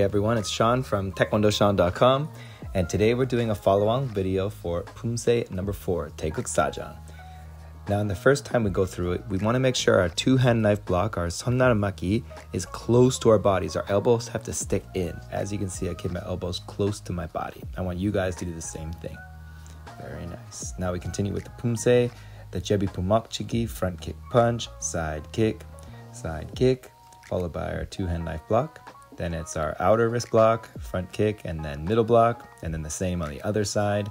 everyone, it's Sean from TaekwondoSean.com, and today we're doing a follow-on video for Poomsae number 4, Taegeuk Sajang. Now, in the first time we go through it, we want to make sure our two-hand knife block, our sonnaramaki, is close to our bodies. Our elbows have to stick in. As you can see, I keep my elbows close to my body. I want you guys to do the same thing. Very nice. Now we continue with the Poomsae, the jebi pumokchigi, front kick punch, side kick, followed by our two-hand knife block. Then it's our outer wrist block, front kick, and then middle block, and then the same on the other side,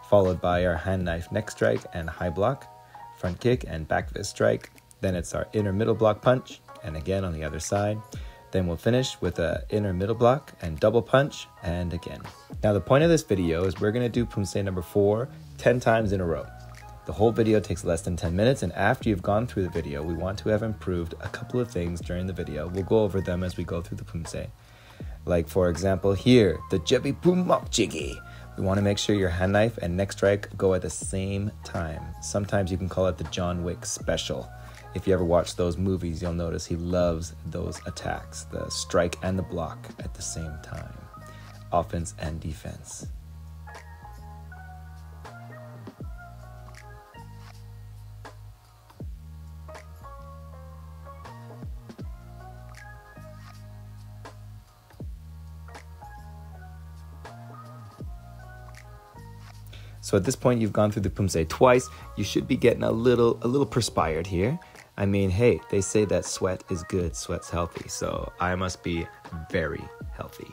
followed by our hand knife neck strike and high block, front kick and back fist strike. Then it's our inner middle block punch, and again on the other side. Then we'll finish with a inner middle block and double punch, and again. Now the point of this video is we're gonna do Poomsae number 4 10 times in a row. The whole video takes less than 10 minutes, and after you've gone through the video, we want to have improved a couple of things during the video. We'll go over them as we go through the Poomsae. Like for example here, the jebi pumokchigi. We want to make sure your hand knife and neck strike go at the same time. Sometimes you can call it the John Wick special. If you ever watch those movies, you'll notice he loves those attacks, the strike and the block at the same time. Offense and defense. So at this point, you've gone through the Poomsae twice. You should be getting a little perspired here. I mean, hey, they say that sweat is good, sweat's healthy. So I must be very healthy.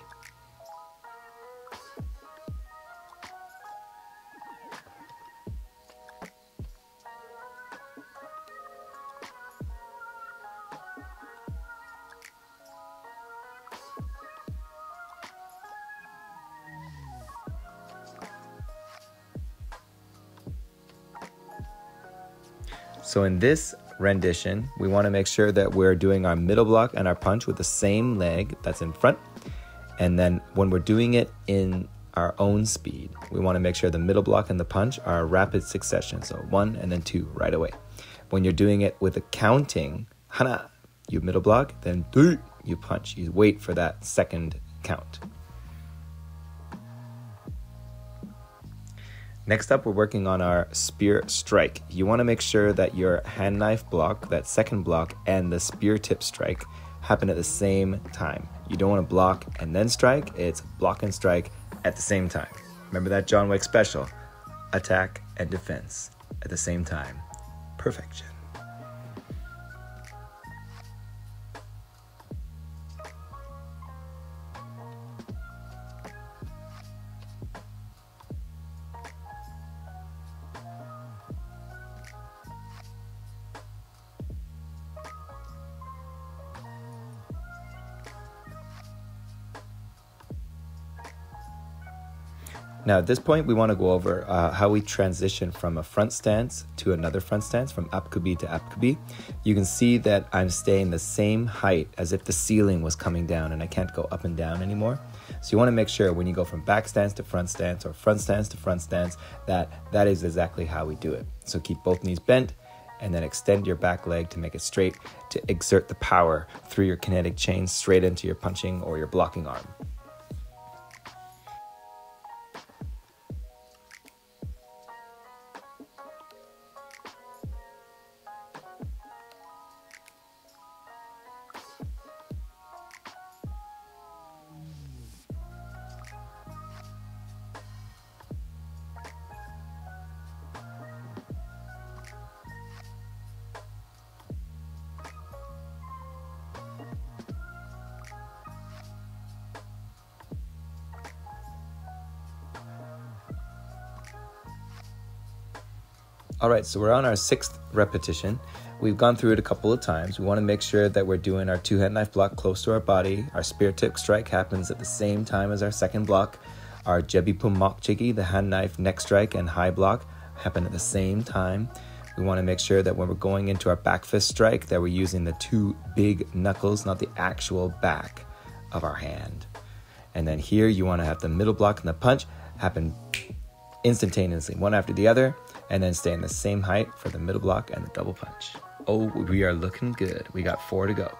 So in this rendition, we want to make sure that we're doing our middle block and our punch with the same leg that's in front. And then when we're doing it in our own speed, we want to make sure the middle block and the punch are a rapid succession. So 1 and then 2 right away. When you're doing it with a counting, hana, you middle block, then 2, you punch. You wait for that second count. Next up, we're working on our spear strike. You want to make sure that your hand knife block, that second block, and the spear tip strike happen at the same time. You don't want to block and then strike. It's block and strike at the same time. Remember that John Wick special? Attack and defense at the same time. Perfection. Now at this point, we want to go over how we transition from a front stance to another front stance, from apkubi to apkubi. You can see that I'm staying the same height as if the ceiling was coming down and I can't go up and down anymore. So you want to make sure when you go from back stance to front stance or front stance to front stance, that is exactly how we do it. So keep both knees bent and then extend your back leg to make it straight, to exert the power through your kinetic chain straight into your punching or your blocking arm. All right, so we're on our 6th repetition. We've gone through it a couple of times. We want to make sure that we're doing our two-hand knife block close to our body. Our spear tip strike happens at the same time as our second block. Our jebi pumokchigi, the hand knife neck strike and high block, happen at the same time. We want to make sure that when we're going into our back fist strike, that we're using the 2 big knuckles, not the actual back of our hand. And then here you want to have the middle block and the punch happen instantaneously, one after the other, and then stay in the same height for the middle block and the double punch. Oh, we are looking good. We got 4 to go.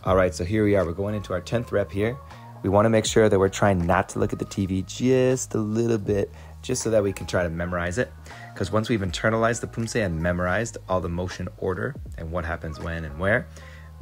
All right, so here we are. We're going into our 10th rep here. We want to make sure that we're trying not to look at the TV just a little bit, just so that we can try to memorize it. Because once we've internalized the Poomsae and memorized all the motion order and what happens when and where,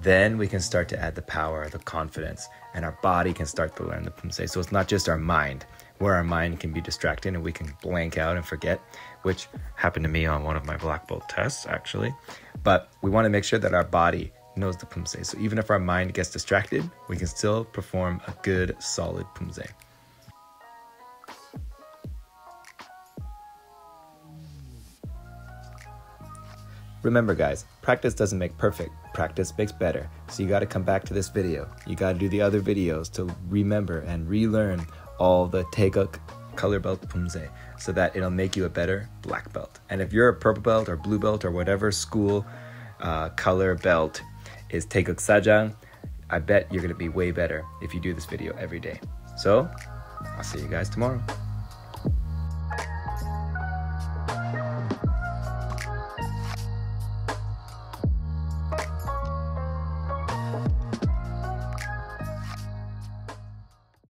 then we can start to add the power, the confidence, and our body can start to learn the Poomsae. So it's not just our mind, where our mind can be distracted and we can blank out and forget, which happened to me on one of my black belt tests, actually. But we want to make sure that our body knows the Poomsae. So even if our mind gets distracted, we can still perform a good, solid Poomsae. Remember guys, practice doesn't make perfect, practice makes better. So you got to come back to this video. You got to do the other videos to remember and relearn all the Taegeuk color belt Poomsae so that it'll make you a better black belt. And if you're a purple belt or blue belt or whatever school color belt is Taegeuk Sajang, I bet you're going to be way better if you do this video every day. So I'll see you guys tomorrow.